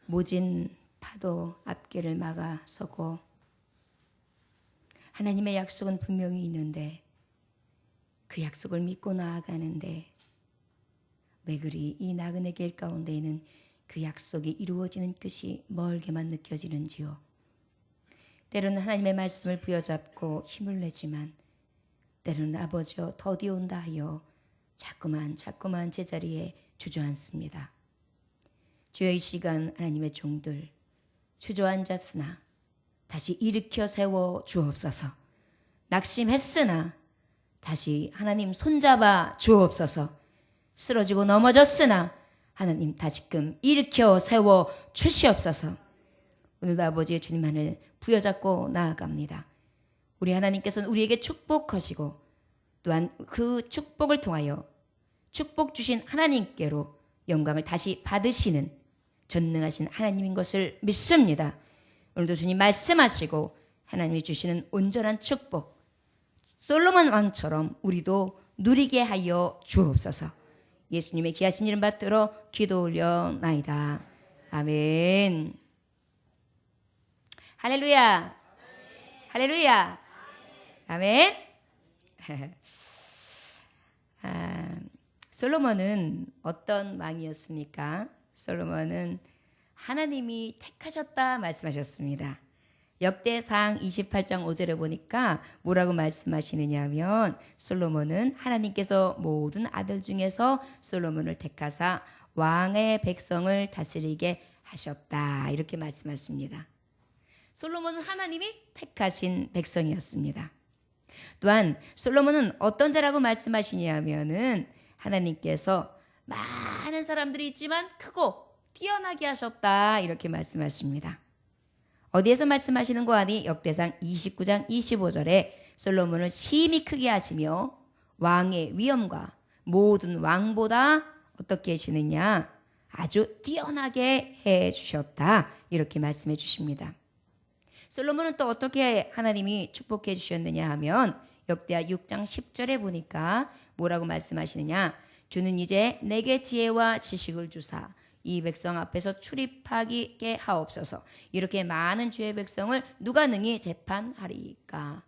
모진 파도 앞길을 막아서고 하나님의 약속은 분명히 있는데 그 약속을 믿고 나아가는데 왜 그리 이 나그네 길 가운데에는 그 약속이 이루어지는 뜻이 멀게만 느껴지는지요. 때로는 하나님의 말씀을 부여잡고 힘을 내지만 때로는 아버지여 더디 온다 하여 자꾸만 제자리에 주저앉습니다. 주여 이 시간 하나님의 종들 주저앉았으나 다시 일으켜 세워 주옵소서. 낙심했으나 다시 하나님 손잡아 주옵소서. 쓰러지고 넘어졌으나 하나님 다시금 일으켜 세워 주시옵소서. 오늘도 아버지의 주님만을 부여잡고 나아갑니다. 우리 하나님께서는 우리에게 축복하시고 또한 그 축복을 통하여 축복 주신 하나님께로 영광을 다시 받으시는 전능하신 하나님인 것을 믿습니다. 오늘도 주님 말씀하시고 하나님이 주시는 온전한 축복 솔로몬 왕처럼 우리도 누리게 하여 주옵소서. 예수님의 귀하신 이름 받들어 기도 올려나이다. 아멘. 할렐루야. 할렐루야. 아멘. 솔로몬은 어떤 왕이었습니까? 솔로몬은 하나님이 택하셨다 말씀하셨습니다. 역대상 28장 5절에 보니까 뭐라고 말씀하시느냐 하면 솔로몬은 하나님께서 모든 아들 중에서 솔로몬을 택하사 왕의 백성을 다스리게 하셨다 이렇게 말씀하십니다. 솔로몬은 하나님이 택하신 백성이었습니다. 또한 솔로몬은 어떤 자라고 말씀하시냐 하면은 하나님께서 많은 사람들이 있지만 크고 뛰어나게 하셨다 이렇게 말씀하십니다. 어디에서 말씀하시는 거 아니? 역대상 29장 25절에 솔로몬을 심히 크게 하시며 왕의 위엄과 모든 왕보다 어떻게 해주느냐? 아주 뛰어나게 해주셨다 이렇게 말씀해 주십니다. 솔로몬은 또 어떻게 하나님이 축복해 주셨느냐 하면 역대하 6장 10절에 보니까 뭐라고 말씀하시느냐? 주는 이제 내게 지혜와 지식을 주사 이 백성 앞에서 출입하게 하옵소서. 이렇게 많은 주의 백성을 누가 능히 재판하리까?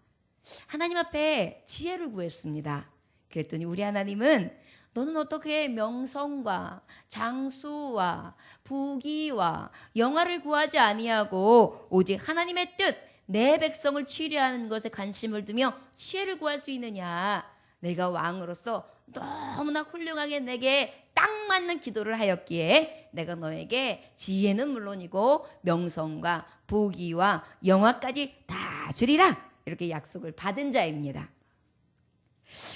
하나님 앞에 지혜를 구했습니다. 그랬더니 우리 하나님은 너는 어떻게 명성과 장수와 부귀와 영화를 구하지 아니하고 오직 하나님의 뜻, 내 백성을 치료하는 것에 관심을 두며 지혜를 구할 수 있느냐? 내가 왕으로서 너무나 훌륭하게 내게 딱 맞는 기도를 하였기에 내가 너에게 지혜는 물론이고 명성과 부귀와 영화까지 다 주리라 이렇게 약속을 받은 자입니다.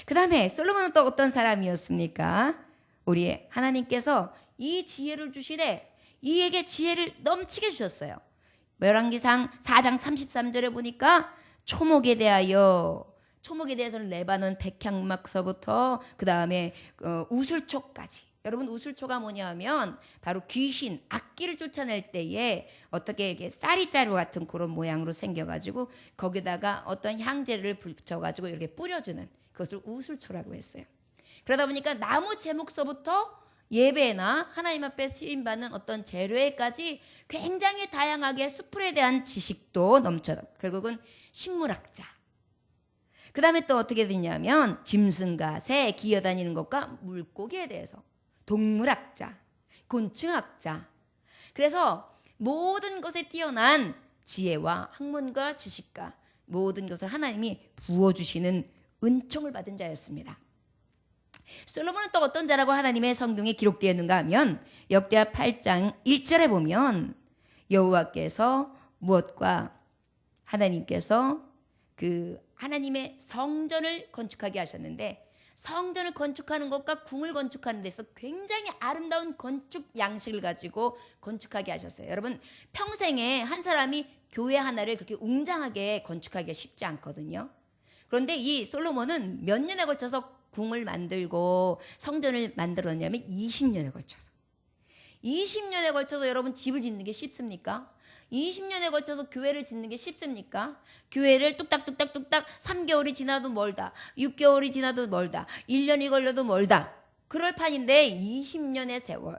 그 다음에 솔로몬은 또 어떤 사람이었습니까? 우리 하나님께서 이 지혜를 주시되 이에게 지혜를 넘치게 주셨어요. 열왕기상 4장 33절에 보니까 초목에 대해서는 레바논 백향막서부터 그 다음에 우슬초까지. 여러분 우슬초가 뭐냐면 바로 귀신 악귀를 쫓아낼 때에 어떻게 이렇게 쌀이자루 같은 그런 모양으로 생겨가지고 거기다가 어떤 향재를 붙여가지고 이렇게 뿌려주는 그것을 우슬초라고 했어요. 그러다 보니까 나무 제목서부터 예배나 하나님 앞에 쓰임받는 어떤 재료에까지 굉장히 다양하게 수풀에 대한 지식도 넘쳐 결국은 식물학자. 그 다음에 또 어떻게 되냐면 짐승과 새 기어다니는 것과 물고기에 대해서 동물학자, 곤충학자. 그래서 모든 것에 뛰어난 지혜와 학문과 지식과 모든 것을 하나님이 부어주시는 은총을 받은 자였습니다. 솔로몬은 또 어떤 자라고 하나님의 성경에 기록되어 있는가 하면 역대하 8장 1절에 보면 여호와께서 무엇과 하나님께서 그 하나님의 성전을 건축하게 하셨는데 성전을 건축하는 것과 궁을 건축하는 데서 굉장히 아름다운 건축 양식을 가지고 건축하게 하셨어요. 여러분 평생에 한 사람이 교회 하나를 그렇게 웅장하게 건축하기가 쉽지 않거든요. 그런데 이 솔로몬은 몇 년에 걸쳐서 궁을 만들고 성전을 만들었냐면 20년에 걸쳐서. 20년에 걸쳐서 여러분 집을 짓는 게 쉽습니까? 20년에 걸쳐서 교회를 짓는 게 쉽습니까? 교회를 뚝딱뚝딱뚝딱 3개월이 지나도 멀다. 6개월이 지나도 멀다. 1년이 걸려도 멀다. 그럴 판인데 20년의 세월.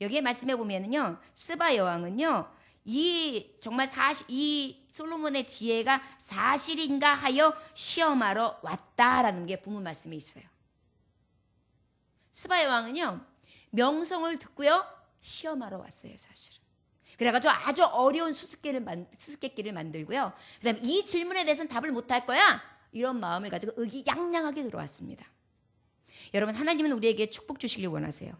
여기에 말씀해 보면은요, 스바 여왕은요, 이 솔로몬의 지혜가 사실인가 하여 시험하러 왔다라는 게 본문 말씀에 있어요. 스바 여왕은요, 명성을 듣고요, 시험하러 왔어요, 사실은. 그래가지고 아주 어려운 수수께끼를 만들고요. 그다음에 이 질문에 대해서는 답을 못할 거야. 이런 마음을 가지고 의기양양하게 들어왔습니다. 여러분, 하나님은 우리에게 축복 주시길 원하세요.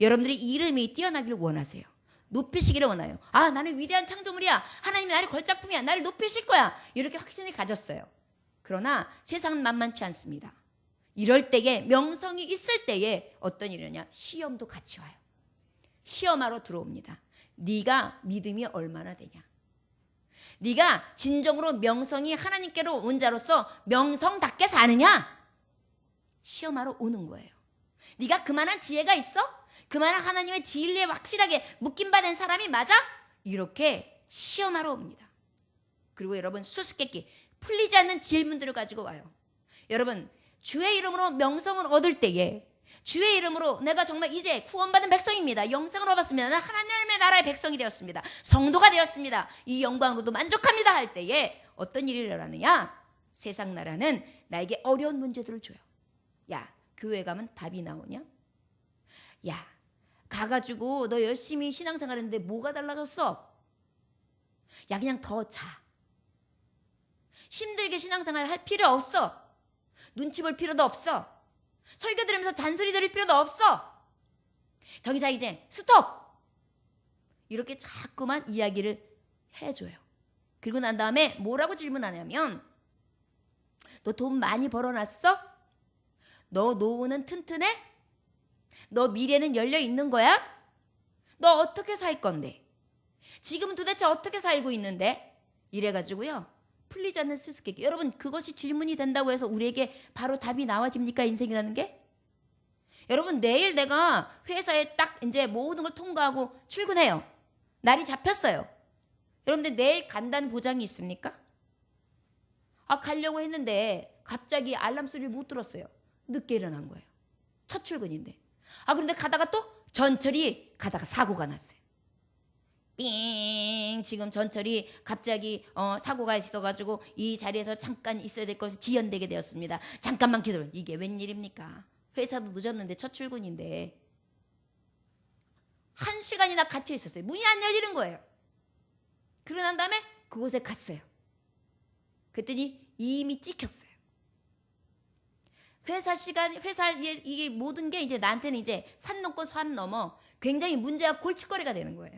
여러분들이 이름이 뛰어나기를 원하세요. 높이시기를 원해요. 아, 나는 위대한 창조물이야. 하나님이 나를 걸작품이야. 나를 높이실 거야. 이렇게 확신을 가졌어요. 그러나 세상은 만만치 않습니다. 이럴 때에, 명성이 있을 때에 어떤 일이냐? 시험도 같이 와요. 시험하러 들어옵니다. 네가 믿음이 얼마나 되냐? 네가 진정으로 명성이 하나님께로 온 자로서 명성답게 사느냐? 시험하러 오는 거예요. 네가 그만한 지혜가 있어? 그만한 하나님의 진리에 확실하게 묶임받은 사람이 맞아? 이렇게 시험하러 옵니다. 그리고 여러분, 수수께끼, 풀리지 않는 질문들을 가지고 와요. 여러분, 주의 이름으로 명성을 얻을 때에, 주의 이름으로 내가 정말 이제 구원받은 백성입니다. 영생을 얻었습니다. 나 하나님의 나라의 백성이 되었습니다. 성도가 되었습니다. 이 영광으로도 만족합니다 할 때에 어떤 일이 일어나느냐? 세상 나라는 나에게 어려운 문제들을 줘요. 야, 교회 가면 답이 나오냐? 야, 가가지고 너 열심히 신앙생활 했는데 뭐가 달라졌어? 야, 그냥 더 자. 힘들게 신앙생활 할 필요 없어. 눈치 볼 필요도 없어. 설교 들으면서 잔소리 들을 필요도 없어. 더 이상 이제 스톱. 이렇게 자꾸만 이야기를 해줘요. 그리고 난 다음에 뭐라고 질문하냐면, 너 돈 많이 벌어놨어? 너 노후는 튼튼해? 너 미래는 열려 있는 거야? 너 어떻게 살 건데? 지금은 도대체 어떻게 살고 있는데? 이래가지고요, 풀리지 않는 수수께끼. 여러분, 그것이 질문이 된다고 해서 우리에게 바로 답이 나와집니까? 인생이라는 게? 여러분, 내일 내가 회사에 딱 이제 모든 걸 통과하고 출근해요. 날이 잡혔어요. 여러분들, 내일 간다는 보장이 있습니까? 아, 가려고 했는데 갑자기 알람 소리를 못 들었어요. 늦게 일어난 거예요. 첫 출근인데. 아, 그런데 가다가 또 전철이 가다가 사고가 났어요. 삥, 지금 전철이 갑자기 사고가 있어가지고 이 자리에서 잠깐 있어야 될 것이 지연되게 되었습니다. 잠깐만 기다려. 이게 웬일입니까? 회사도 늦었는데 첫 출근인데 1시간이나 갇혀 있었어요. 문이 안 열리는 거예요. 그러고 난 다음에 그곳에 갔어요. 그랬더니 이미 찍혔어요. 이게 모든 게 이제 나한테는 이제 산 넘고 산 넘어 굉장히 문제와 골칫거리가 되는 거예요.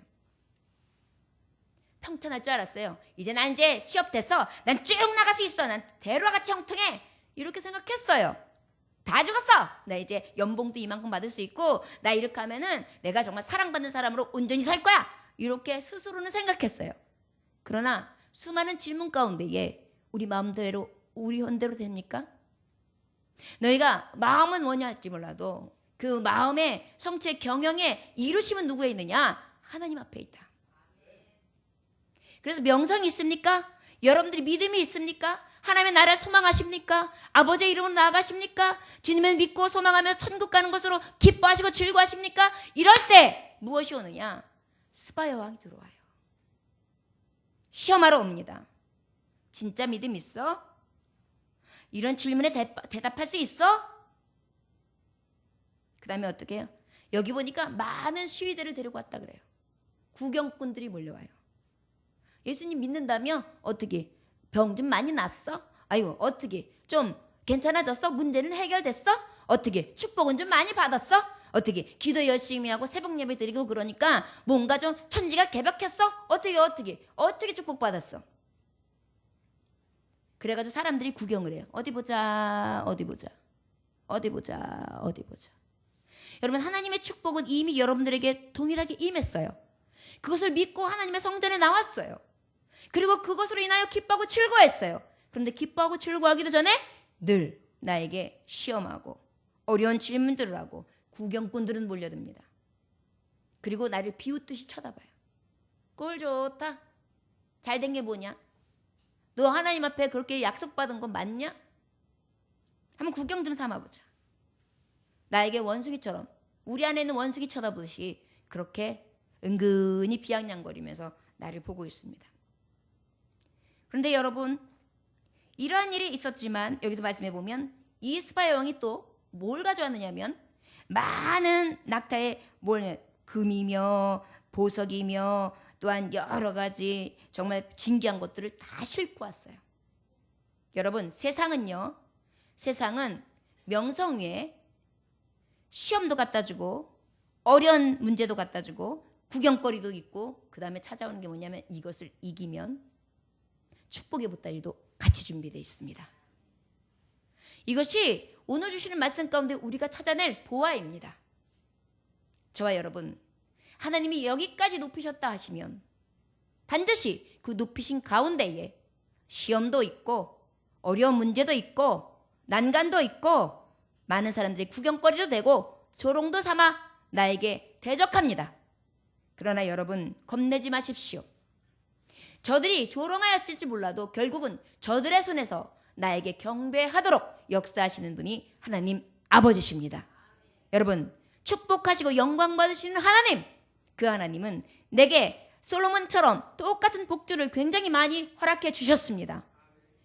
평탄할 줄 알았어요. 이제 난 이제 취업됐어. 난 쭉 나갈 수 있어. 난 대로와 같이 형통해. 이렇게 생각했어요. 다 죽었어. 나 이제 연봉도 이만큼 받을 수 있고, 나 이렇게 하면은 내가 정말 사랑받는 사람으로 온전히 살 거야. 이렇게 스스로는 생각했어요. 그러나 수많은 질문 가운데에 우리 마음대로, 우리 현대로 됩니까? 너희가 마음은 원할지 몰라도 그 마음의 성취의 경영에 이루심은 누구에 있느냐? 하나님 앞에 있다. 그래서 명성이 있습니까? 여러분들이 믿음이 있습니까? 하나님의 나라를 소망하십니까? 아버지의 이름으로 나아가십니까? 주님을 믿고 소망하며 천국 가는 것으로 기뻐하시고 즐거워하십니까? 이럴 때 무엇이 오느냐? 스바 여왕이 들어와요. 시험하러 옵니다. 진짜 믿음 있어? 이런 질문에 대답할 수 있어? 그 다음에 어떻게 해요? 여기 보니까 많은 시위대를 데리고 왔다 그래요. 구경꾼들이 몰려와요. 예수님 믿는다며? 어떻게? 병 좀 많이 났어? 아이고, 어떻게? 좀 괜찮아졌어? 문제는 해결됐어? 어떻게? 축복은 좀 많이 받았어? 어떻게? 기도 열심히 하고 새벽 예배 드리고 그러니까 뭔가 좀 천지가 개벽했어? 어떻게 축복받았어? 그래가지고 사람들이 구경을 해요. 어디 보자. 여러분, 하나님의 축복은 이미 여러분들에게 동일하게 임했어요. 그것을 믿고 하나님의 성전에 나왔어요. 그리고 그것으로 인하여 기뻐하고 즐거워했어요. 그런데 기뻐하고 즐거워하기도 전에 늘 나에게 시험하고 어려운 질문들을 하고 구경꾼들은 몰려듭니다. 그리고 나를 비웃듯이 쳐다봐요. 꼴 좋다. 잘된 게 뭐냐? 너 하나님 앞에 그렇게 약속받은 건 맞냐? 한번 구경 좀 삼아보자. 나에게 원숭이처럼, 우리 안에 있는 원숭이 쳐다보듯이 그렇게 은근히 비아냥거리면서 나를 보고 있습니다. 그런데 여러분, 이러한 일이 있었지만 여기서 말씀해 보면 이 스바야 왕이 또 뭘 가져왔느냐면 많은 낙타의 금이며 보석이며 또한 여러 가지 정말 진귀한 것들을 다 싣고 왔어요. 여러분, 세상은 명성 위에 시험도 갖다 주고 어려운 문제도 갖다 주고 구경거리도 있고 그 다음에 찾아오는 게 뭐냐면 이것을 이기면 축복의 보따리도 같이 준비되어 있습니다. 이것이 오늘 주시는 말씀 가운데 우리가 찾아낼 보화입니다. 저와 여러분, 하나님이 여기까지 높이셨다 하시면 반드시 그 높이신 가운데에 시험도 있고 어려운 문제도 있고 난간도 있고 많은 사람들이 구경거리도 되고 조롱도 삼아 나에게 대적합니다. 그러나 여러분, 겁내지 마십시오. 저들이 조롱하였을지 몰라도 결국은 저들의 손에서 나에게 경배하도록 역사하시는 분이 하나님 아버지십니다. 여러분, 축복하시고 영광 받으시는 하나님, 그 하나님은 내게 솔로몬처럼 똑같은 복주를 굉장히 많이 허락해 주셨습니다.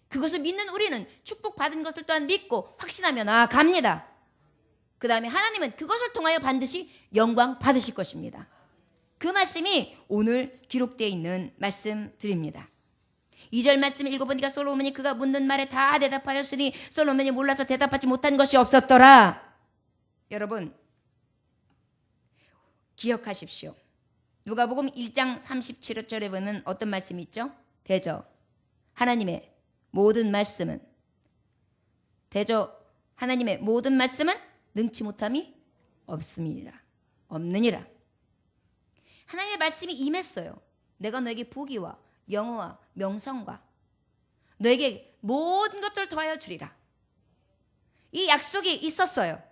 그것을 믿는 우리는 축복받은 것을 또한 믿고 확신하며 나아갑니다. 그 다음에 하나님은 그것을 통하여 반드시 영광 받으실 것입니다. 그 말씀이 오늘 기록되어 있는 말씀드립니다. 2절 말씀 읽어보니까 솔로몬이 그가 묻는 말에 다 대답하였으니 솔로몬이 몰라서 대답하지 못한 것이 없었더라. 여러분, 기억하십시오. 누가복음 1장 37절에 보면 어떤 말씀이 있죠? 대저 하나님의 모든 말씀은 능치 못함이 없느니라. 하나님의 말씀이 임했어요. 내가 너에게 부귀와 영어와 명성과 너에게 모든 것들을 더하여 주리라. 이 약속이 있었어요.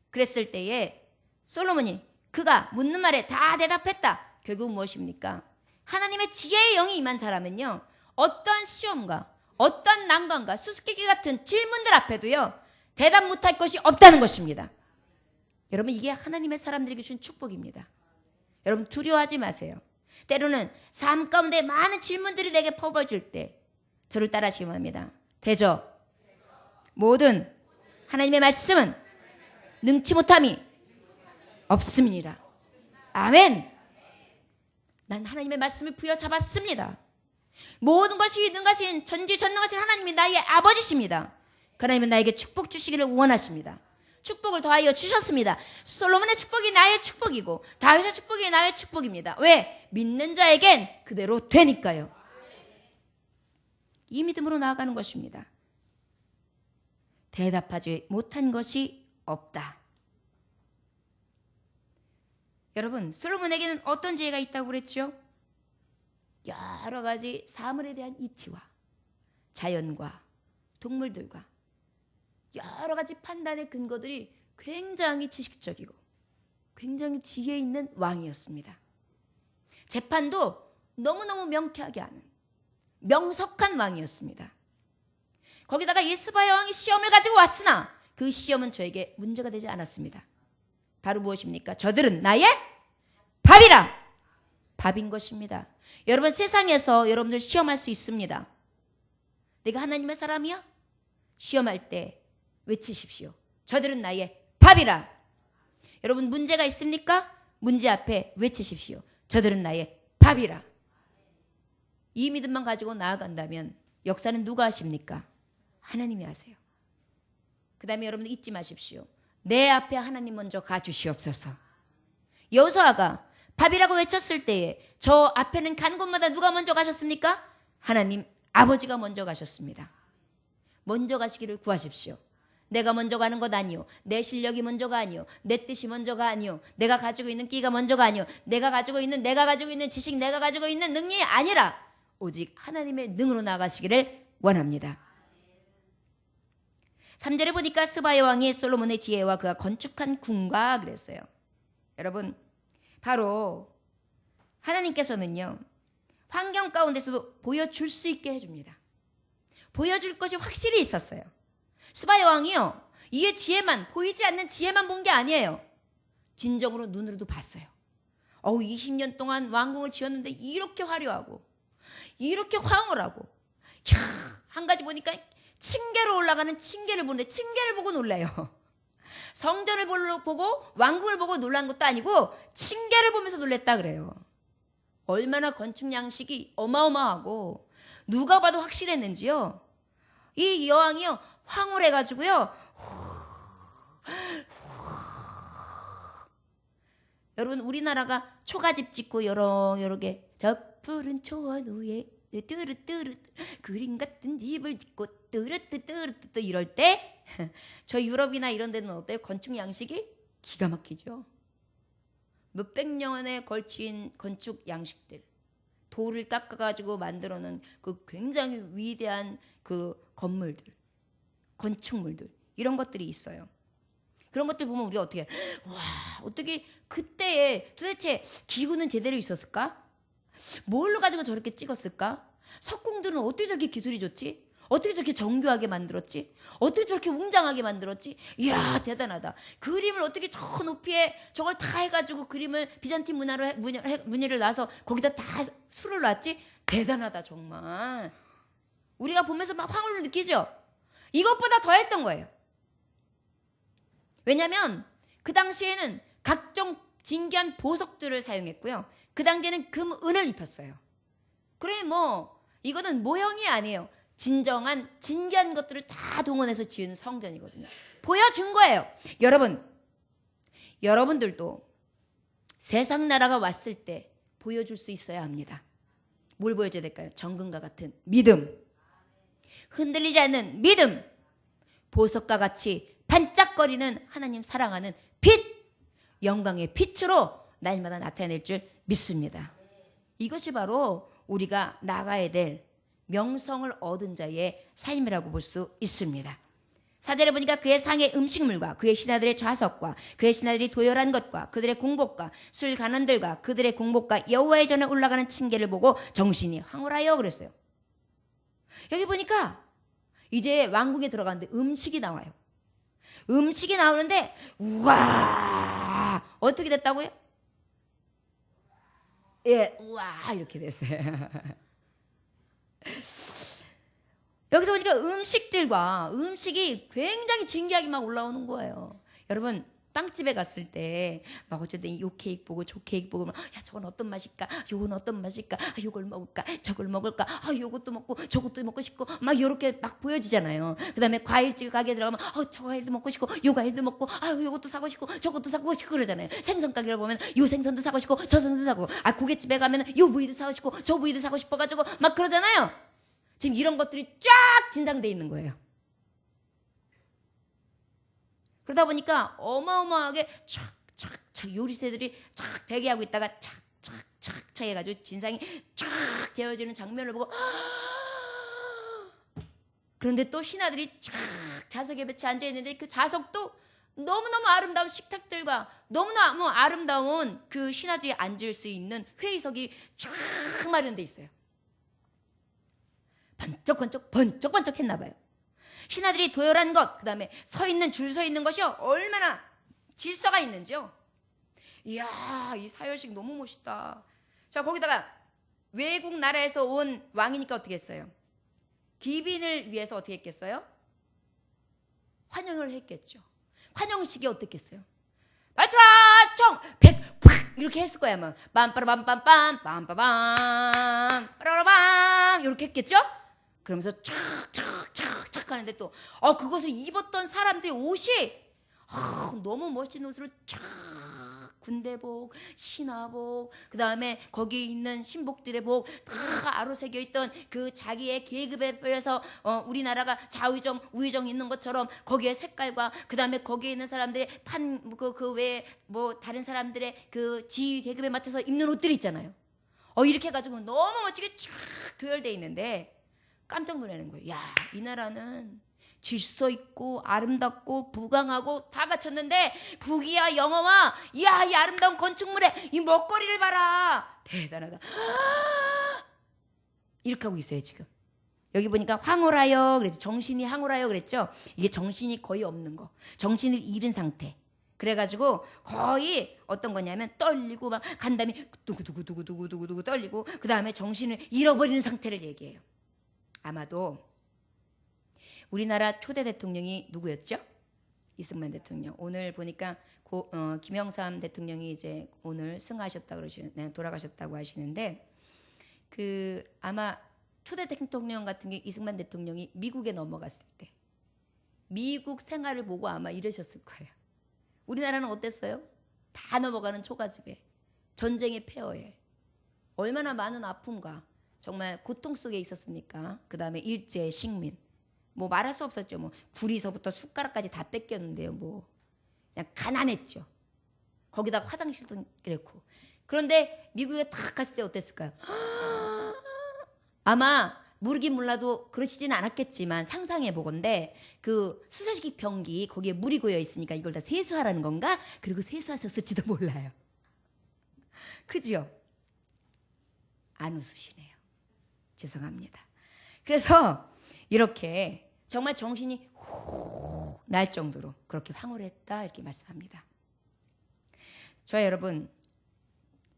그랬을 때에 솔로몬이 그가 묻는 말에 다 대답했다. 결국 무엇입니까? 하나님의 지혜의 영이 임한 사람은요, 어떠한 시험과 어떠한 난관과 수수께끼 같은 질문들 앞에도요 대답 못할 것이 없다는 것입니다. 여러분, 이게 하나님의 사람들에게 주신 축복입니다. 여러분, 두려워하지 마세요. 때로는 삶 가운데 많은 질문들이 내게 퍼부어질 때 저를 따라하시기 바랍니다. 대저 모든 하나님의 말씀은 능치 못함이 없음이니라. 아멘. 난 하나님의 말씀을 부여잡았습니다. 모든 것이 능하신 전지전능하신 하나님이 나의 아버지십니다. 그 하나님은 나에게 축복 주시기를 원하십니다. 축복을 더하여 주셨습니다. 솔로몬의 축복이 나의 축복이고 다윗의 축복이 나의 축복입니다. 왜? 믿는 자에겐 그대로 되니까요. 이 믿음으로 나아가는 것입니다. 대답하지 못한 것이 없다. 여러분, 솔로몬에게는 어떤 지혜가 있다고 그랬죠? 여러 가지 사물에 대한 이치와 자연과 동물들과 여러 가지 판단의 근거들이 굉장히 지식적이고 굉장히 지혜 있는 왕이었습니다. 재판도 너무너무 명쾌하게 하는 명석한 왕이었습니다. 거기다가 이 스바야 왕이 시험을 가지고 왔으나 그 시험은 저에게 문제가 되지 않았습니다. 바로 무엇입니까? 저들은 나의 밥이라. 밥인 것입니다. 여러분, 세상에서 여러분들 시험할 수 있습니다. 내가 하나님의 사람이야? 시험할 때 외치십시오. 저들은 나의 밥이라. 여러분, 문제가 있습니까? 문제 앞에 외치십시오. 저들은 나의 밥이라. 이 믿음만 가지고 나아간다면 역사는 누가 하십니까? 하나님이 하세요. 그 다음에 여러분 잊지 마십시오. 내 앞에 하나님 먼저 가주시옵소서. 여호수아가 밥이라고 외쳤을 때에 저 앞에는 간 곳마다 누가 먼저 가셨습니까? 하나님 아버지가 먼저 가셨습니다. 먼저 가시기를 구하십시오. 내가 먼저 가는 것 아니요, 내 실력이 먼저가 아니요, 내 뜻이 먼저가 아니요, 내가 가지고 있는 끼가 먼저가 아니요, 내가 가지고 있는 지식, 내가 가지고 있는 능력이 아니라 오직 하나님의 능으로 나가시기를 원합니다. 3절에 보니까 스바야 왕이 솔로몬의 지혜와 그가 건축한 궁과 그랬어요. 여러분, 바로 하나님께서는요, 환경 가운데서도 보여줄 수 있게 해줍니다. 보여줄 것이 확실히 있었어요. 스바야 왕이요, 이게 지혜만, 보이지 않는 지혜만 본 게 아니에요. 진정으로 눈으로도 봤어요. 어우 20년 동안 왕궁을 지었는데 이렇게 화려하고 이렇게 황홀하고 한 가지 보니까 층계로 올라가는 층계를 보는데 층계를 보고 놀래요. 성전을 보고 왕궁을 보고 놀란 것도 아니고 층계를 보면서 놀랬다 그래요. 얼마나 건축 양식이 어마어마하고 누가 봐도 확실했는지요. 이 여왕이요 황홀해가지고요. 여러분 우리나라가 초가집 짓고 여러게 저 푸른 초원 위에 뚜르뚜르 그림 같은 집을 짓고 뚜르뚜르뚜 이럴 때 저 유럽이나 이런 데는 어때요? 건축 양식이 기가 막히죠. 몇백 년에 걸친 건축 양식들, 돌을 깎아가지고 만들어놓은 그 굉장히 위대한 그 건물들, 건축물들 이런 것들이 있어요. 그런 것들 보면 우리가 어떻게 와 어떻게 그때에 도대체 기구는 제대로 있었을까? 뭘로 가지고 저렇게 찍었을까? 석궁들은 어떻게 저렇게 기술이 좋지? 어떻게 저렇게 정교하게 만들었지? 어떻게 저렇게 웅장하게 만들었지? 이야 대단하다. 그림을 어떻게 저 높이에 저걸 다 해가지고 그림을 비잔틴 문의를 놔서 거기다 다 수를 놨지? 대단하다 정말. 우리가 보면서 막 황홀을 느끼죠? 이것보다 더 했던 거예요. 왜냐하면 그 당시에는 각종 진귀한 보석들을 사용했고요. 그 당시에는 금, 은을 입혔어요. 그래 뭐 이거는 모형이 아니에요. 진정한 진귀한 것들을 다 동원해서 지은 성전이거든요. 보여준 거예요. 여러분들도 세상 나라가 왔을 때 보여줄 수 있어야 합니다. 뭘 보여줘야 될까요? 정금과 같은 믿음, 흔들리지 않는 믿음, 보석과 같이 반짝거리는 하나님 사랑하는 빛, 영광의 빛으로 날마다 나타낼 줄 믿습니다. 이것이 바로 우리가 나가야 될 명성을 얻은 자의 삶이라고 볼 수 있습니다. 4절에 보니까 그의 상의 음식물과 그의 신하들의 좌석과 그의 신하들이 도열한 것과 그들의 공복과 술 간원들과 그들의 공복과 여호와의 전에 올라가는 층계를 보고 정신이 황홀하여 그랬어요. 여기 보니까 이제 왕궁에 들어가는데 음식이 나와요. 음식이 나오는데 우와 어떻게 됐다고요? 예, 우와 이렇게 됐어요. 여기서 보니까 음식이 굉장히 진귀하게 막 올라오는 거예요. 여러분 빵집에 갔을 때 막 어쨌든 요 케이크 보고 저 케이크 보고 막, 야 저건 어떤 맛일까? 요건 어떤 맛일까? 아, 요걸 먹을까? 저걸 먹을까? 아 요것도 먹고 저것도 먹고 싶고 막 요렇게 막 보여지잖아요. 그다음에 과일집 가게 들어가면 저 과일도 먹고 싶고 요 과일도 먹고 요것도 사고 싶고 저것도 사고 싶고 그러잖아요. 생선 가게를 보면 요 생선도 사고 싶고 저 생선도 사고 고깃집에 가면 요 부위도 사고 싶고 저 부위도 사고 싶어 가지고 막 그러잖아요. 지금 이런 것들이 쫙 진상돼 있는 거예요. 그러다 보니까 어마어마하게 착착착 요리새들이 쫙 대기하고 있다가 착착착착 해가지고 진상이 쫙 되어지는 장면을 보고 그런데 또 신하들이 쫙 좌석에 배치 앉아 있는데 그 좌석도 너무너무 아름다운 식탁들과 너무너무 아름다운 그 신하들이 앉을 수 있는 회의석이 쫙 마련돼 있어요. 번쩍번쩍 했나 봐요. 신하들이 도열한 것, 그 다음에 줄 서 있는 것이 얼마나 질서가 있는지요. 이야, 이 사열식 너무 멋있다. 자, 거기다가 외국 나라에서 온 왕이니까 어떻게 했어요? 귀빈을 위해서 어떻게 했겠어요? 환영을 했겠죠. 환영식이 어떻겠어요? 말투라 백 이렇게 했을 거야 아마. 빰빠라빰빰빰 빰빠밤 빠라라밤 이렇게 했겠죠? 그러면서 착착착착 하는데 또 그것을 입었던 사람들의 옷이 너무 멋진 옷으로 쫙 군대복, 신하복, 그 다음에 거기 있는 신복들의 복 다 아로새겨 있던 그 자기의 계급에 따라서 우리나라가 좌우정, 우의정 있는 것처럼 거기에 색깔과 그 다음에 거기에 있는 사람들의 그 외에 뭐 다른 사람들의 그 지위 계급에 맞춰서 입는 옷들이 있잖아요. 이렇게 해가지고 너무 멋지게 쫙 도열돼 있는데 깜짝 놀라는 거예요. 야, 이 나라는 질서 있고 아름답고 부강하고 다 갖췄는데 북이야 영어와 이 아름다운 건축물에 이 먹거리를 봐라. 대단하다. 이렇게 하고 있어요 지금. 여기 보니까 황홀하여 그랬죠. 정신이 황홀하여 그랬죠. 이게 정신이 거의 없는 거. 정신을 잃은 상태. 그래가지고 거의 어떤 거냐면 떨리고 막 간담이 두구두구두구두구두구 떨리고 그 다음에 정신을 잃어버리는 상태를 얘기해요. 아마도 우리나라 초대 대통령이 누구였죠? 이승만 대통령. 오늘 보니까 김영삼 대통령이 이제 오늘 승하하셨다고 그러시는, 돌아가셨다고 하시는데 그 아마 초대 대통령 같은 게 이승만 대통령이 미국에 넘어갔을 때 미국 생활을 보고 아마 이러셨을 거예요. 우리나라는 어땠어요? 다 넘어가는 초가집에 전쟁의 폐허에 얼마나 많은 아픔과 정말 고통 속에 있었습니까? 그 다음에 일제 식민 뭐 말할 수 없었죠. 뭐 구리서부터 숟가락까지 다 뺏겼는데요. 뭐 그냥 가난했죠. 거기다 화장실도 그랬고. 그런데 미국에 탁 갔을 때 어땠을까요? 아마 모르긴 몰라도 그러시지는 않았겠지만 상상해 보건데 그 수세식 병기 거기에 물이 고여 있으니까 이걸 다 세수하라는 건가? 그리고 세수하셨을지도 몰라요. 그죠? 안 웃으시네요. 죄송합니다. 그래서 이렇게 정말 정신이 호 날 정도로 그렇게 황홀했다 이렇게 말씀합니다. 저와 여러분,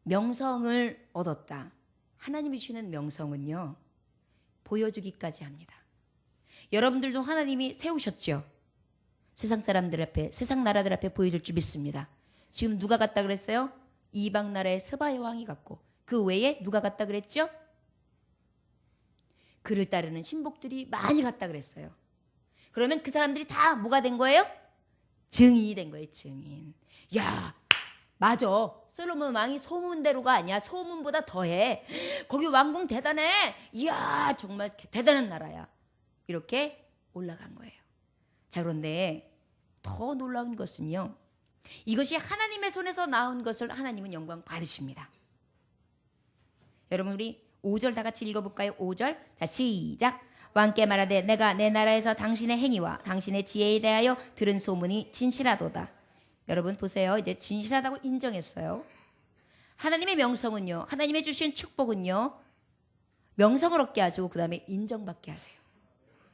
명성을 얻었다. 하나님이 주시는 명성은요, 보여주기까지 합니다. 여러분들도 하나님이 세우셨죠? 세상 사람들 앞에, 세상 나라들 앞에 보여줄 줄 믿습니다. 지금 누가 갔다 그랬어요? 이방 나라의 스바의 왕이 갔고, 그 외에 누가 갔다 그랬죠? 그를 따르는 신복들이 많이 갔다 그랬어요. 그러면 그 사람들이 다 뭐가 된 거예요? 증인이 된 거예요. 증인. 야, 맞아. 솔로몬 왕이 소문대로가 아니야. 소문보다 더해. 거기 왕궁 대단해. 이야, 정말 대단한 나라야. 이렇게 올라간 거예요. 자, 그런데 더 놀라운 것은요, 이것이 하나님의 손에서 나온 것을 하나님은 영광 받으십니다. 여러분, 우리 5절 다 같이 읽어볼까요? 5절. 자, 시작. 왕께 말하되 내가 내 나라에서 당신의 행위와 당신의 지혜에 대하여 들은 소문이 진실하도다. 여러분 보세요. 이제 진실하다고 인정했어요. 하나님의 명성은요, 하나님의 주신 축복은요, 명성을 얻게 하시고 그 다음에 인정받게 하세요.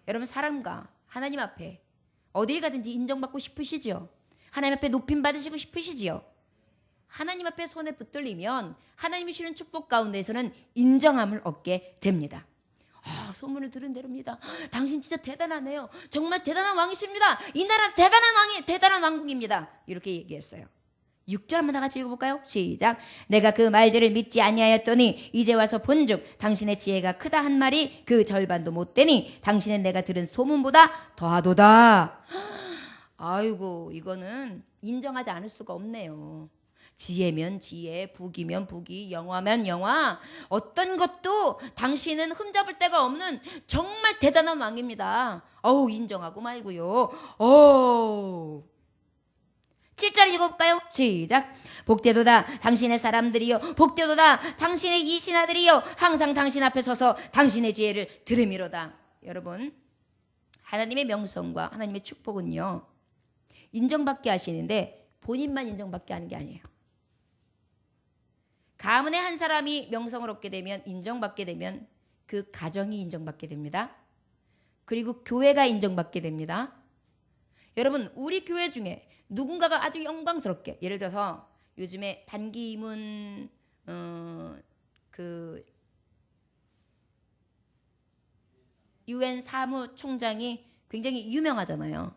여러분, 사람과 하나님 앞에 어딜 가든지 인정받고 싶으시죠? 하나님 앞에 높임 받으시고 싶으시지요? 하나님 앞에 손에 붙들리면 하나님이 주시는 축복 가운데에서는 인정함을 얻게 됩니다. 소문을 들은 대로입니다. 당신 진짜 대단하네요. 정말 대단한 왕이십니다. 이 나라 대단한 왕국입니다. 이렇게 얘기했어요. 6절 한번 다 같이 읽어볼까요? 시작. 내가 그 말들을 믿지 아니하였더니 이제 와서 본즉 당신의 지혜가 크다 한 말이 그 절반도 못 되니 당신은 내가 들은 소문보다 더하도다. 아이고, 이거는 인정하지 않을 수가 없네요. 지혜면 지혜, 북이면 북이, 영화면 영화, 어떤 것도 당신은 흠잡을 데가 없는 정말 대단한 왕입니다. 인정하고 말고요. 7절 읽어볼까요? 시작. 복되도다 당신의 사람들이요, 복되도다 당신의 이 신하들이요, 항상 당신 앞에 서서 당신의 지혜를 들으미로다. 여러분, 하나님의 명성과 하나님의 축복은요, 인정받게 하시는데 본인만 인정받게 하는 게 아니에요. 가문의 한 사람이 명성을 얻게 되면, 인정받게 되면 그 가정이 인정받게 됩니다. 그리고 교회가 인정받게 됩니다. 여러분, 우리 교회 중에 누군가가 아주 영광스럽게, 예를 들어서 요즘에 반기문 그 UN 사무총장이 굉장히 유명하잖아요.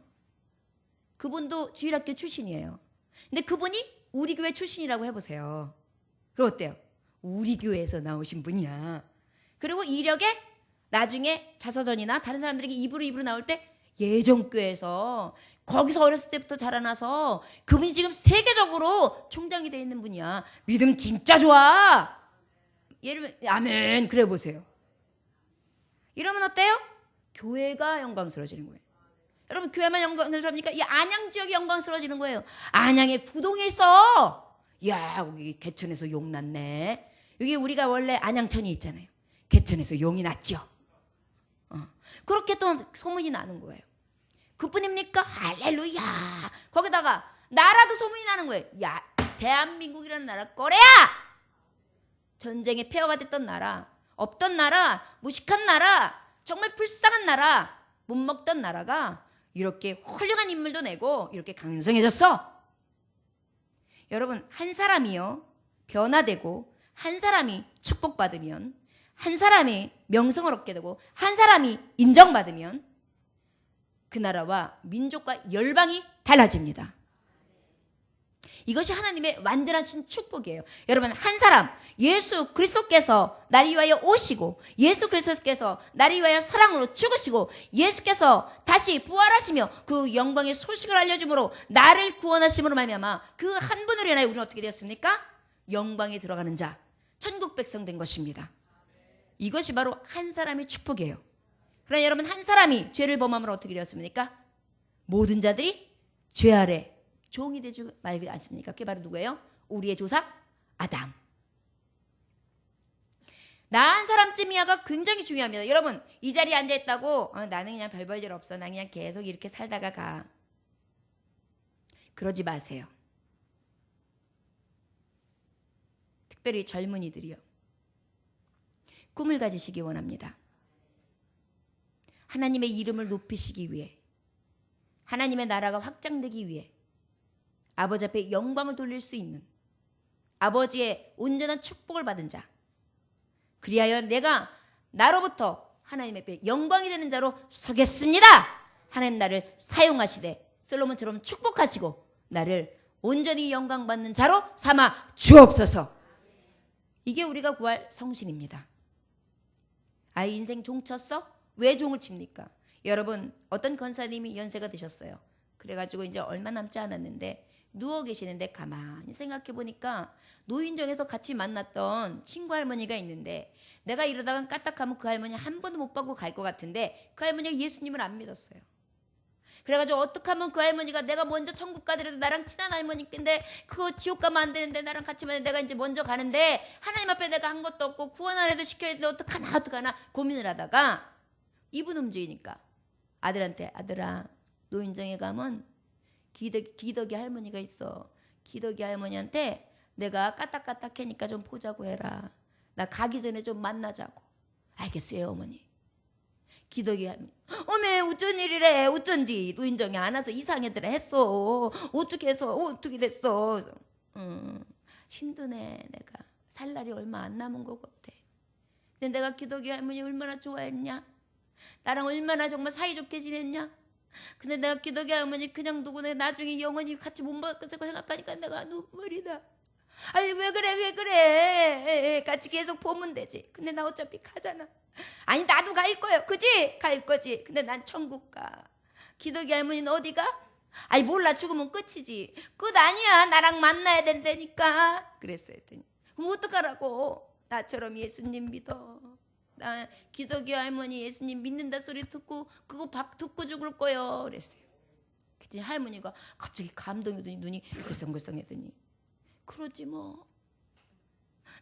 그분도 주일학교 출신이에요. 근데 그분이 우리 교회 출신이라고 해보세요. 그럼 어때요? 우리 교회에서 나오신 분이야. 그리고 이력에 나중에 자서전이나 다른 사람들에게 입으로 나올 때 예정교회에서 거기서 어렸을 때부터 자라나서 그분이 지금 세계적으로 총장이 되어 있는 분이야. 믿음 진짜 좋아. 예를 들면 아멘 그래 보세요. 이러면 어때요? 교회가 영광스러워지는 거예요. 여러분, 교회만 영광스럽니까? 이 안양 지역이 영광스러워지는 거예요. 안양에 구동에 있어. 야, 여기 개천에서 용 났네. 여기 우리가 원래 안양천이 있잖아요. 개천에서 용이 났죠. 그렇게 또 소문이 나는 거예요. 그뿐입니까? 할렐루야. 거기다가 나라도 소문이 나는 거예요. 야, 대한민국이라는 나라 꺼래야. 전쟁에 폐허가 됐던 나라, 없던 나라, 무식한 나라, 정말 불쌍한 나라, 못 먹던 나라가 이렇게 훌륭한 인물도 내고 이렇게 강성해졌어. 여러분, 한 사람이요 변화되고 한 사람이 축복받으면, 한 사람이 명성을 얻게 되고 한 사람이 인정받으면 그 나라와 민족과 열방이 달라집니다. 이것이 하나님의 완전한 축복이에요. 여러분, 한 사람, 예수 그리스도께서 나를 위하여 오시고, 예수 그리스도께서 나를 위하여 사랑으로 죽으시고, 예수께서 다시 부활하시며 그 영광의 소식을 알려줌으로 나를 구원하심으로 말미암아 그 한 분으로 인하여 우리는 어떻게 되었습니까? 영광에 들어가는 자, 천국 백성 된 것입니다. 이것이 바로 한 사람의 축복이에요. 그러나 여러분, 한 사람이 죄를 범함으로 어떻게 되었습니까? 모든 자들이 죄 아래 종이 되지 말지 않습니까? 그게 바로 누구예요? 우리의 조상 아담. 나 한 사람쯤이야가 굉장히 중요합니다. 여러분, 이 자리에 앉아있다고 나는 그냥 별 볼 일 없어, 나 그냥 계속 이렇게 살다가 가, 그러지 마세요. 특별히 젊은이들이요, 꿈을 가지시기 원합니다. 하나님의 이름을 높이시기 위해, 하나님의 나라가 확장되기 위해 아버지 앞에 영광을 돌릴 수 있는, 아버지의 온전한 축복을 받은 자, 그리하여 내가 나로부터 하나님 앞에 영광이 되는 자로 서겠습니다. 하나님 나를 사용하시되 솔로몬처럼 축복하시고 나를 온전히 영광받는 자로 삼아 주옵소서. 이게 우리가 구할 성신입니다. 아이 인생 종 쳤어? 왜 종을 칩니까? 여러분, 어떤 권사님이 연세가 드셨어요. 그래가지고 이제 얼마 남지 않았는데 누워 계시는데 가만히 생각해 보니까 노인정에서 같이 만났던 친구 할머니가 있는데, 내가 이러다가 까딱하면 그 할머니 한 번도 못 받고 갈 것 같은데 그 할머니가 예수님을 안 믿었어요. 그래가지고 어떻게 하면 그 할머니가, 내가 먼저 천국 가더라도 나랑 친한 할머니인데 그거 지옥 가면 안 되는데 나랑 같이 만나, 내가 이제 먼저 가는데 하나님 앞에 내가 한 것도 없고 구원 안 해도 시켜야 되는데 어떡하나 고민을 하다가 이분 움직이니까 아들한테, 아들아, 노인정에 가면 기덕이 할머니가 있어. 기덕이 할머니한테 내가 까딱까딱 하니까 좀 보자고 해라. 나 가기 전에 좀 만나자고. 알겠어요, 어머니. 기덕이 할머니, 어메 어쩐 일이래, 어쩐지 노인정에 안 와서 이상하더라 했어. 어떻게 해서 어떻게 됐어. 힘드네, 내가 살 날이 얼마 안 남은 것 같아. 근데 내가 기덕이 할머니 얼마나 좋아했냐, 나랑 얼마나 정말 사이좋게 지냈냐. 근데 내가 기덕이 할머니 그냥 두고 내가 나중에 영원히 같이 못 받을 거 생각하니까 내가 눈물이 나. 아니 왜 그래, 같이 계속 보면 되지. 근데 나 어차피 가잖아. 아니 나도 갈 거야, 그지? 갈 거지. 근데 난 천국 가. 기덕이 할머니는 어디 가? 아니 몰라, 죽으면 끝이지. 끝 아니야, 나랑 만나야 된다니까. 그랬어요. 그럼 어떡하라고. 나처럼 예수님 믿어. 나 기덕이 할머니 예수님 믿는다 소리 듣고 그거 듣고 죽을 거요, 그랬어요. 그랬더니 할머니가 갑자기 감동이 오더니 눈이 글썽글썽했더니, 그러지 뭐,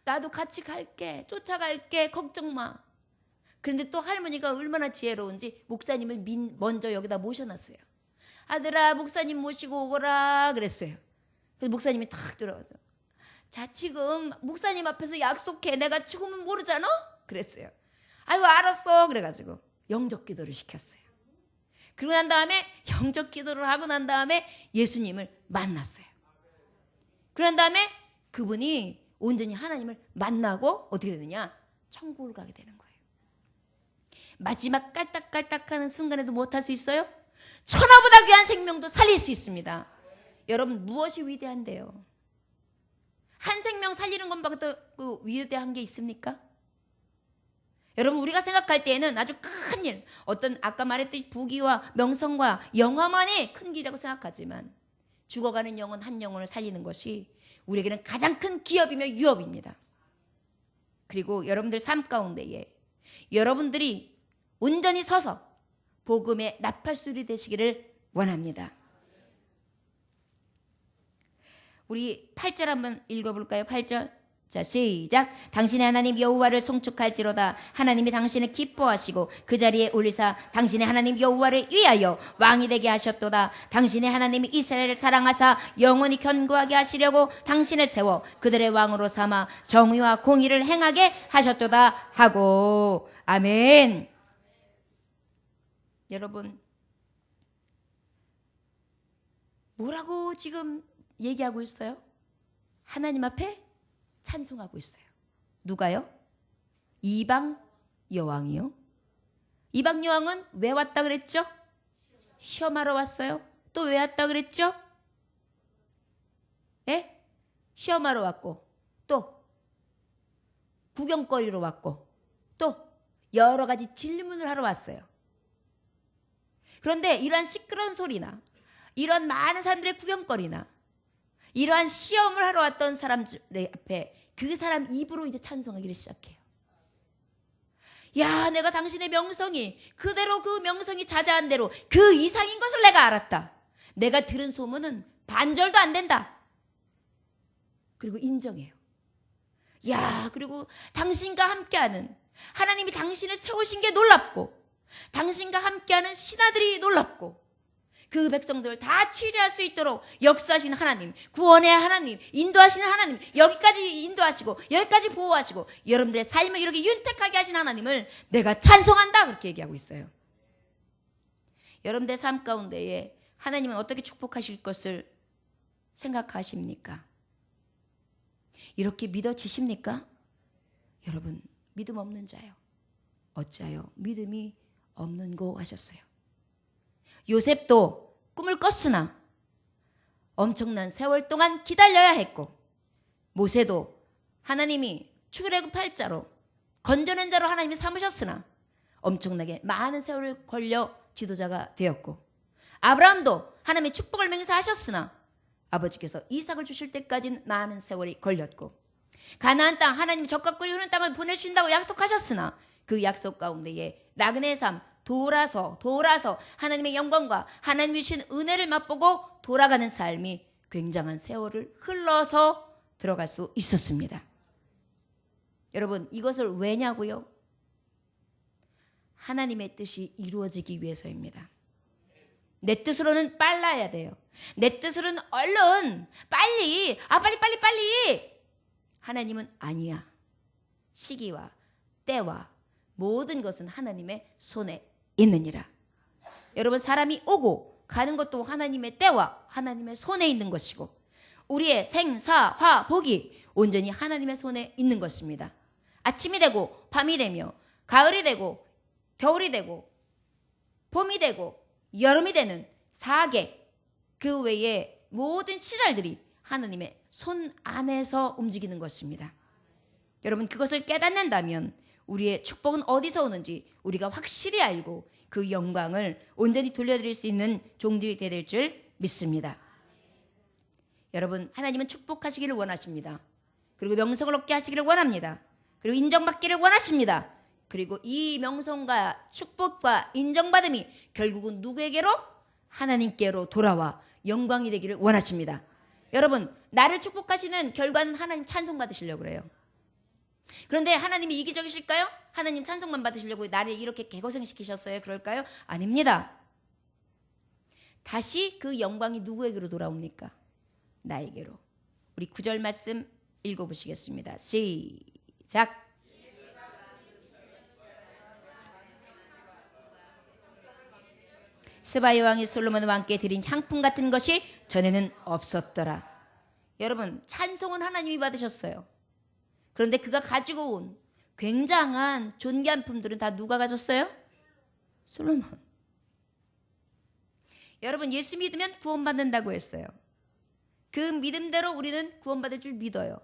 나도 같이 갈게, 쫓아갈게, 걱정 마. 그런데 또 할머니가 얼마나 지혜로운지 목사님을 먼저 여기다 모셔놨어요. 아들아, 목사님 모시고 오거라 그랬어요. 그래서 목사님이 탁 들어가서, 자 지금 목사님 앞에서 약속해, 내가 죽으면 모르잖아 그랬어요. 아유 알았어 그래가지고 영접 기도를 시켰어요. 그러고 난 다음에 영접 기도를 하고 난 다음에 예수님을 만났어요. 그런 다음에 그분이 온전히 하나님을 만나고 어떻게 되느냐, 천국을 가게 되는 거예요. 마지막 깔딱깔딱하는 순간에도 못할 수 있어요? 천하보다 귀한 생명도 살릴 수 있습니다. 여러분, 무엇이 위대한데요? 한 생명 살리는 것밖에 더 위대한 게 있습니까? 여러분, 우리가 생각할 때에는 아주 큰 일, 어떤 아까 말했듯이 부귀와 명성과 영화만이 큰 길이라고 생각하지만 죽어가는 영혼 한 영혼을 살리는 것이 우리에게는 가장 큰 기업이며 유업입니다. 그리고 여러분들 삶 가운데에 여러분들이 온전히 서서 복음의 나팔수리 되시기를 원합니다. 우리 8절 한번 읽어볼까요? 8절. 자, 시작. 당신의 하나님 여호와를 송축할지로다. 하나님이 당신을 기뻐하시고 그 자리에 올리사 당신의 하나님 여호와를 위하여 왕이 되게 하셨도다. 당신의 하나님이 이스라엘을 사랑하사 영원히 견고하게 하시려고 당신을 세워 그들의 왕으로 삼아 정의와 공의를 행하게 하셨도다 하고. 아멘. 여러분, 뭐라고 지금 얘기하고 있어요? 하나님 앞에 찬송하고 있어요. 누가요? 이방 여왕이요. 이방 여왕은 왜 왔다 그랬죠? 시험하러 왔어요. 또 왜 왔다 그랬죠? 예? 시험하러 왔고, 또 구경거리로 왔고, 또 여러 가지 질문을 하러 왔어요. 그런데 이러한 시끄러운 소리나 이런 많은 사람들의 구경거리나 이러한 시험을 하러 왔던 사람들 앞에 그 사람 입으로 이제 찬송하기를 시작해요. 야, 내가 당신의 명성이 그대로 그 명성이 자자한 대로 그 이상인 것을 내가 알았다. 내가 들은 소문은 반절도 안 된다. 그리고 인정해요. 야, 그리고 당신과 함께하는 하나님이 당신을 세우신 게 놀랍고 당신과 함께하는 신하들이 놀랍고 그 백성들을 다 치유할 수 있도록 역사하시는 하나님, 구원의 하나님, 인도하시는 하나님, 여기까지 인도하시고 여기까지 보호하시고 여러분들의 삶을 이렇게 윤택하게 하신 하나님을 내가 찬송한다, 그렇게 얘기하고 있어요. 여러분들의 삶 가운데에 하나님은 어떻게 축복하실 것을 생각하십니까? 이렇게 믿어지십니까? 여러분, 믿음 없는 자요 어찌하여 믿음이 없는고 하셨어요. 요셉도 꿈을 꿨으나 엄청난 세월 동안 기다려야 했고, 모세도 하나님이 출애굽 8자로 건져낸 자로 하나님이 삼으셨으나 엄청나게 많은 세월을 걸려 지도자가 되었고, 아브라함도 하나님의 축복을 맹세하셨으나 아버지께서 이삭을 주실 때까지는 많은 세월이 걸렸고, 가나안 땅 하나님이 젖과 꿀이 흐르는 땅을 보내주신다고 약속하셨으나 그 약속 가운데에 나그네의 삶, 돌아서 하나님의 영광과 하나님이 주신 은혜를 맛보고 돌아가는 삶이 굉장한 세월을 흘러서 들어갈 수 있었습니다. 여러분, 이것을 왜냐고요? 하나님의 뜻이 이루어지기 위해서입니다. 내 뜻으로는 빨라야 돼요. 내 뜻으로는 얼른 빨리 하나님은 아니야. 시기와 때와 모든 것은 하나님의 손에 있느니라. 여러분, 사람이 오고 가는 것도 하나님의 때와 하나님의 손에 있는 것이고 우리의 생사화 복이 온전히 하나님의 손에 있는 것입니다. 아침이 되고 밤이 되며 가을이 되고 겨울이 되고 봄이 되고 여름이 되는 사계, 그 외에 모든 시절들이 하나님의 손 안에서 움직이는 것입니다. 여러분, 그것을 깨닫는다면 우리의 축복은 어디서 오는지 우리가 확실히 알고 그 영광을 온전히 돌려드릴 수 있는 종들이 되어야 될 줄 믿습니다. 여러분, 하나님은 축복하시기를 원하십니다. 그리고 명성을 얻게 하시기를 원합니다. 그리고 인정받기를 원하십니다. 그리고 이 명성과 축복과 인정받음이 결국은 누구에게로? 하나님께로 돌아와 영광이 되기를 원하십니다. 여러분, 나를 축복하시는 결과는 하나님 찬송 받으시려고 그래요. 그런데 하나님이 이기적이실까요? 하나님 찬송만 받으시려고 나를 이렇게 개고생시키셨어요? 그럴까요? 아닙니다. 다시 그 영광이 누구에게로 돌아옵니까? 나에게로. 우리 9절 말씀 읽어보시겠습니다. 시작. 스바 여왕이 솔로몬 왕께 드린 향품 같은 것이 전에는 없었더라. 여러분, 찬송은 하나님이 받으셨어요. 그런데 그가 가지고 온 굉장한 존귀한 품들은 다 누가 가졌어요? 솔로몬. 여러분, 예수 믿으면 구원받는다고 했어요. 그 믿음대로 우리는 구원받을 줄 믿어요.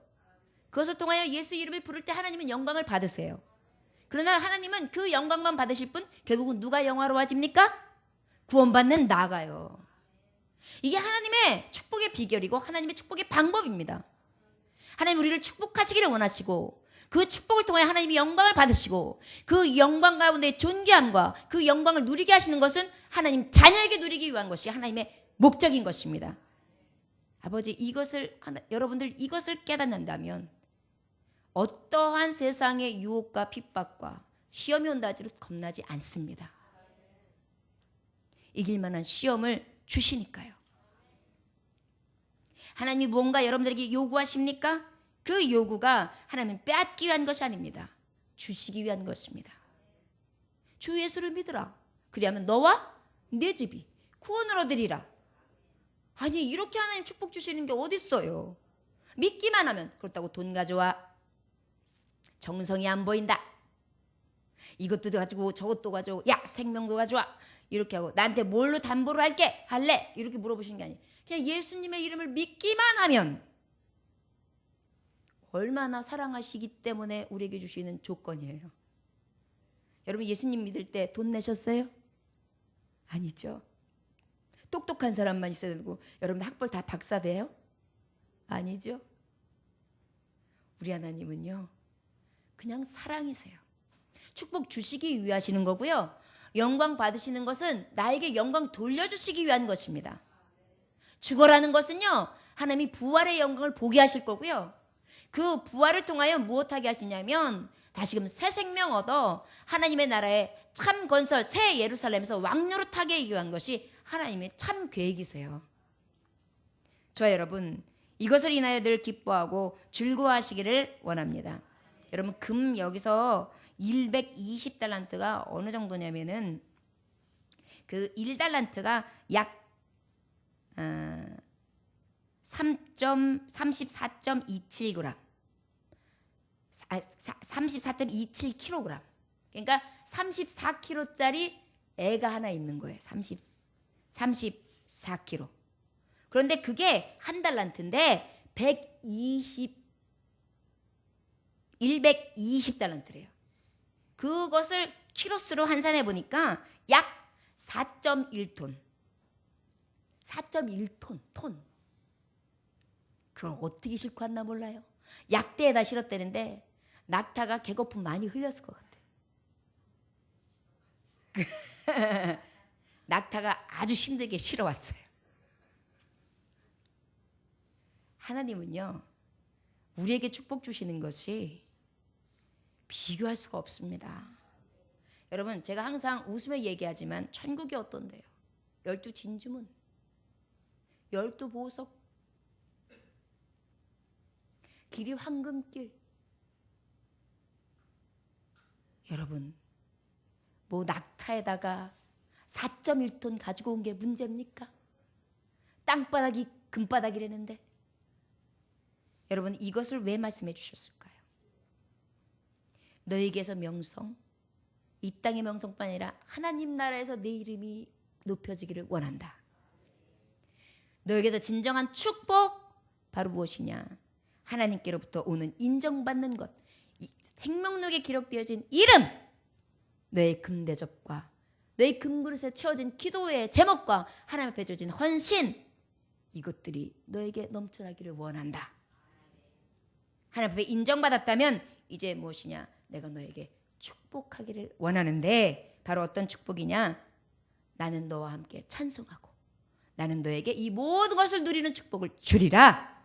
그것을 통하여 예수 이름을 부를 때 하나님은 영광을 받으세요. 그러나 하나님은 그 영광만 받으실 뿐 결국은 누가 영화로워집니까? 구원받는 나가요. 이게 하나님의 축복의 비결이고 하나님의 축복의 방법입니다. 하나님 우리를 축복하시기를 원하시고 그 축복을 통해 하나님이 영광을 받으시고 그 영광 가운데 존귀함과 그 영광을 누리게 하시는 것은 하나님 자녀에게 누리기 위한 것이 하나님의 목적인 것입니다. 아버지, 여러분들 이것을 깨닫는다면 어떠한 세상의 유혹과 핍박과 시험이 온다 할지라도 겁나지 않습니다. 이길 만한 시험을 주시니까요. 하나님이 뭔가 여러분들에게 요구하십니까? 그 요구가 하나님 빼앗기 위한 것이 아닙니다. 주시기 위한 것입니다. 주 예수를 믿으라. 그리하면 너와 내 집이 구원을 얻으리라. 아니, 이렇게 하나님 축복 주시는 게 어디 있어요? 믿기만 하면 그렇다고 돈 가져와. 정성이 안 보인다. 이것도 가지고 저것도 가지고 야 생명도 가져와. 이렇게 하고 나한테 뭘로 담보를 할래? 이렇게 물어보시는 게 아니에요. 그냥 예수님의 이름을 믿기만 하면 얼마나 사랑하시기 때문에 우리에게 주시는 조건이에요. 여러분 예수님 믿을 때 돈 내셨어요? 아니죠. 똑똑한 사람만 있어야 되고 여러분 학벌 다 박사돼요? 아니죠. 우리 하나님은요 그냥 사랑이세요. 축복 주시기 위해 하시는 거고요. 영광 받으시는 것은 나에게 영광 돌려주시기 위한 것입니다. 죽어라는 것은요 하나님이 부활의 영광을 보게 하실 거고요. 그 부활을 통하여 무엇하게 하시냐면 다시금 새 생명 얻어 하나님의 나라의 참 건설 새 예루살렘에서 왕노릇하게 위한 것이 하나님의 참 계획이세요. 저와 여러분 이것을 인하여 늘 기뻐하고 즐거워하시기를 원합니다. 여러분 금 여기서 120달란트가 어느 정도냐면은 그 1달란트가 약 34.27g 34.27kg 그러니까 34kg짜리 애가 하나 있는 거예요. 34kg. 그런데 그게 한 달란트인데 120달란트래요. 그것을 키로수로 환산해 보니까 약 4.1톤. 4.1톤. 톤. 그걸 어떻게 싣고 왔나 몰라요. 약대에다 실었다는데 낙타가 개거품 많이 흘렸을 것 같아요. 낙타가 아주 힘들게 실어왔어요. 하나님은요 우리에게 축복 주시는 것이 비교할 수가 없습니다. 여러분 제가 항상 웃으며 얘기하지만 천국이 어떤데요? 12진주문 12보석 길이 황금길. 여러분 뭐 낙타에다가 4.1톤 가지고 온 게 문제입니까? 땅바닥이 금바닥이라는데 여러분 이것을 왜 말씀해 주셨을까요? 너에게서 명성 이 땅의 명성뿐 아니라 하나님 나라에서 내 이름이 높여지기를 원한다. 너에게서 진정한 축복 바로 무엇이냐? 하나님께로부터 오는 인정받는 것. 생명록에 기록되어진 이름 너의 금대접과 너의 금그릇에 채워진 기도의 제목과 하나님 앞에 주어진 헌신 이것들이 너에게 넘쳐나기를 원한다. 하나님 앞에 인정받았다면 이제 무엇이냐? 내가 너에게 축복하기를 원하는데 바로 어떤 축복이냐? 나는 너와 함께 찬송하고 나는 너에게 이 모든 것을 누리는 축복을 주리라.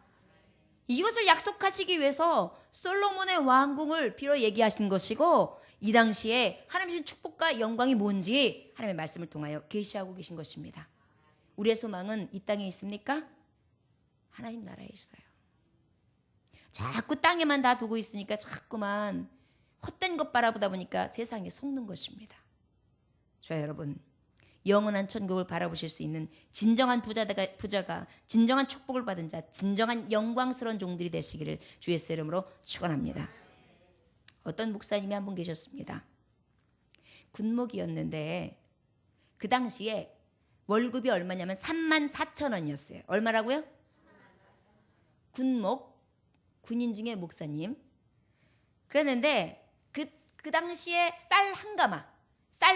이것을 약속하시기 위해서 솔로몬의 왕궁을 빌어 얘기하신 것이고 이 당시에 하나님 주신 축복과 영광이 뭔지 하나님의 말씀을 통하여 계시하고 계신 것입니다. 우리의 소망은 이 땅에 있습니까? 하나님 나라에 있어요. 자꾸 땅에만 다 두고 있으니까 자꾸만 헛된 것 바라보다 보니까 세상에 속는 것입니다. 자 여러분 영원한 천국을 바라보실 수 있는 진정한 부자가 진정한 축복을 받은 자 진정한 영광스러운 종들이 되시기를 주 예수의 이름으로 축원합니다. 어떤 목사님이 한 분 계셨습니다. 군목이었는데 그 당시에 월급이 얼마냐면 34,000원이었어요. 얼마라고요? 군목 군인 중에 목사님. 그랬는데 그 당시에 쌀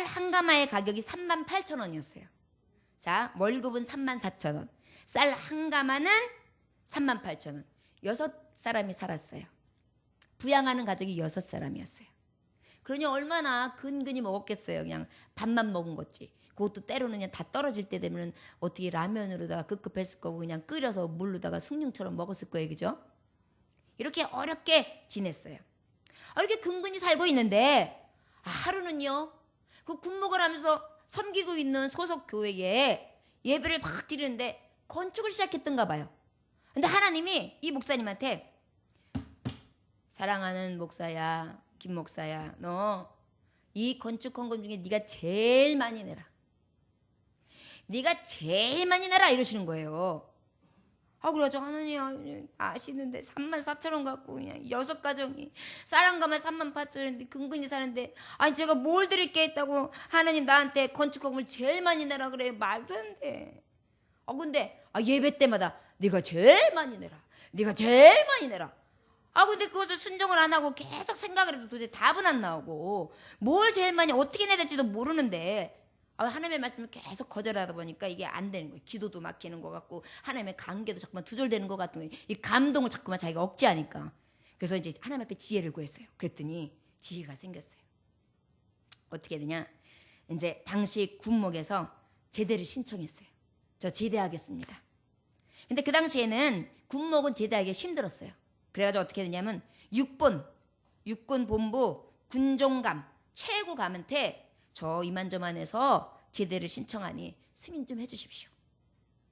한 가마의 가격이 38,000원이었어요. 자, 월급은 34,000원. 쌀 한 가마는 38,000원. 6사람이 살았어요. 부양하는 가족이 6사람이었어요. 그러니 얼마나 근근히 먹었겠어요. 그냥 밥만 먹은 거지. 그것도 때로는 그냥 다 떨어질 때 되면 어떻게 라면으로다가 급급했을 거고 그냥 끓여서 물로다가 숭늉처럼 먹었을 거예요. 그죠? 이렇게 어렵게 지냈어요. 이렇게 근근히 살고 있는데 하루는요. 그 군목을 하면서 섬기고 있는 소속 교회에 예배를 막 드리는데 건축을 시작했던가 봐요. 근데 하나님이 이 목사님한테 사랑하는 목사야, 김 목사야, 너 이 건축 헌금 중에 네가 제일 많이 내라. 네가 제일 많이 내라 이러시는 거예요. 그래가지고 하나님 아시는데 34,000원 갖고 그냥 6가정이 쌀 한 가마에 38,000원인데 근근히 사는데 아니 제가 뭘 드릴 게 있다고 하나님 나한테 건축건물 제일 많이 내라 그래. 말도 안 돼. 근데 예배 때마다 네가 제일 많이 내라. 네가 제일 많이 내라. 근데 그것을 순종을 안 하고 계속 생각을 해도 도대체 답은 안 나오고 뭘 제일 많이 어떻게 내야 될지도 모르는데 하나님의 말씀을 계속 거절하다 보니까 이게 안 되는 거예요. 기도도 막히는 것 같고 하나님의 관계도 자꾸만 두절되는 것 같은 거예요. 이 감동을 자꾸만 자기가 억제하니까. 그래서 이제 하나님 앞에 지혜를 구했어요. 그랬더니 지혜가 생겼어요. 어떻게 되냐? 이제 당시 군목에서 제대를 신청했어요. 저 제대하겠습니다. 근데 그 당시에는 군목은 제대하기 힘들었어요. 그래가지고 어떻게 되냐면 육군 본부 군종감 최고감한테 저 이만저만해서 제대를 신청하니 승인 좀 해주십시오.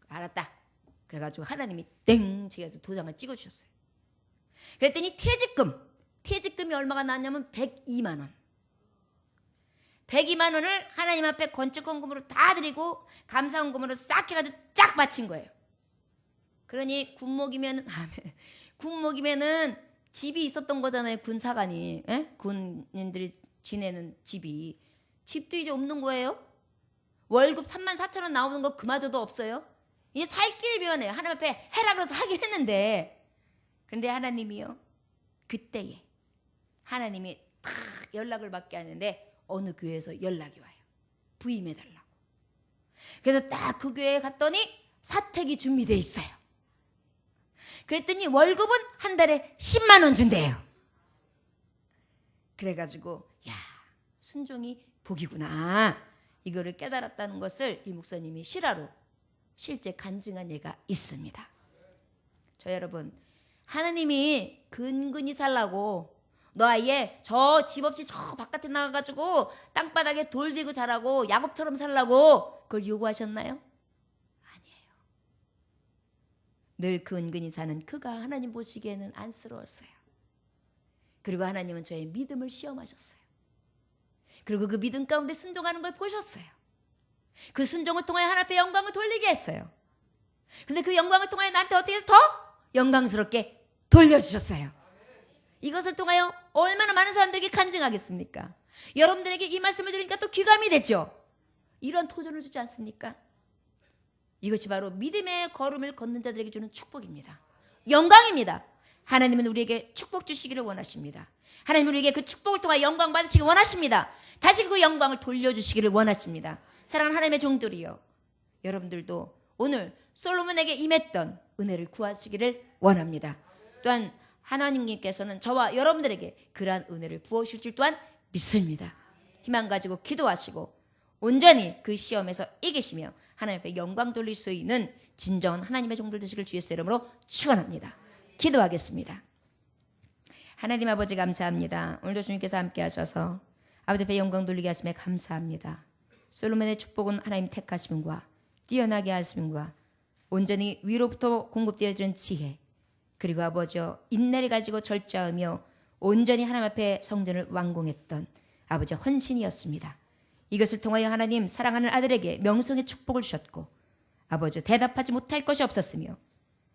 알았다. 그래가지고 하나님이 땡 제가 도장을 찍어주셨어요. 그랬더니 퇴직금이 얼마가 나왔냐면 102만 원. 102만 원을 하나님 앞에 건축헌금으로 다 드리고 감사헌금으로 싹 해가지고 쫙 바친 거예요. 그러니 군목이면은 집이 있었던 거잖아요. 군사관이 군인들이 지내는 집도 이제 없는 거예요. 월급 34,000원 나오는 거 그마저도 없어요. 이제 살 길이 미워해요. 하나님 앞에 해라 그래서 하긴 했는데 근데 하나님이요 그때에 하나님이 딱 연락을 받게 하는데 어느 교회에서 연락이 와요. 부임해달라고. 그래서 딱 그 교회에 갔더니 사택이 준비돼 있어요. 그랬더니 월급은 한 달에 10만 원 준대요. 그래가지고 순종이 복이구나. 이거를 깨달았다는 것을 이 목사님이 실화로 실제 간증한 예가 있습니다. 저 여러분 하나님이 근근히 살라고 너 아예 저 집 없이 저 바깥에 나가가지고 땅바닥에 돌 들고 자라고 야곱처럼 살라고 그걸 요구하셨나요? 아니에요. 늘 근근히 사는 그가 하나님 보시기에는 안쓰러웠어요. 그리고 하나님은 저의 믿음을 시험하셨어요. 그리고 그 믿음 가운데 순종하는 걸 보셨어요. 그 순종을 통해 하나님 앞에 영광을 돌리게 했어요. 근데 그 영광을 통해 나한테 어떻게 더 영광스럽게 돌려주셨어요. 이것을 통하여 얼마나 많은 사람들에게 간증하겠습니까? 여러분들에게 이 말씀을 드리니까 또 귀감이 됐죠. 이런 도전을 주지 않습니까? 이것이 바로 믿음의 걸음을 걷는 자들에게 주는 축복입니다. 영광입니다. 하나님은 우리에게 축복 주시기를 원하십니다. 하나님은 우리에게 그 축복을 통해 영광 받으시기 원하십니다. 다시 그 영광을 돌려주시기를 원하십니다. 사랑하는 하나님의 종들이요, 여러분들도 오늘 솔로몬에게 임했던 은혜를 구하시기를 원합니다. 또한 하나님께서는 저와 여러분들에게 그러한 은혜를 부어주실 줄 또한 믿습니다. 희망 가지고 기도하시고 온전히 그 시험에서 이기시며 하나님 앞에 영광 돌릴 수 있는 진정한 하나님의 종들 되시길 주의 이름으로 축원합니다. 기도하겠습니다. 하나님 아버지 감사합니다. 오늘도 주님께서 함께 하셔서 아버지 앞에 영광 돌리게 하심에 감사합니다. 솔로몬의 축복은 하나님 택하심과 뛰어나게 하심과 온전히 위로부터 공급되어지는 지혜, 그리고 아버지여 인내를 가지고 절제하며 온전히 하나님 앞에 성전을 완공했던 아버지 헌신이었습니다. 이것을 통하여 하나님 사랑하는 아들에게 명성의 축복을 주셨고 아버지 대답하지 못할 것이 없었으며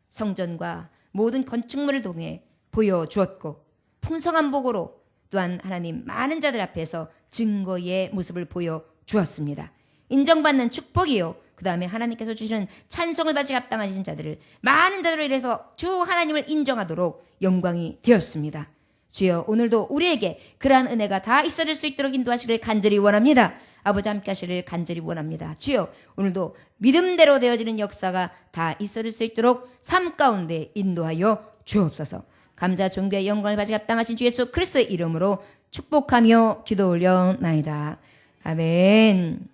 성전과 모든 건축물을 통해 보여주었고 풍성한 복으로 또한 하나님 많은 자들 앞에서 증거의 모습을 보여주었습니다. 인정받는 축복이요, 그 다음에 하나님께서 주시는 찬송을 받지 합당하신 자들을 많은 자들을 인해서 주 하나님을 인정하도록 영광이 되었습니다. 주여 오늘도 우리에게 그러한 은혜가 다 있어질 수 있도록 인도하시기를 간절히 원합니다. 아버지 함께 하시기를 간절히 원합니다. 주여 오늘도 믿음대로 되어지는 역사가 다 있어질 수 있도록 삶 가운데 인도하여 주옵소서. 감사 존귀의 영광을 받지 합당하신 주 예수 그리스도의 이름으로 축복하며 기도 올려나이다. 아멘.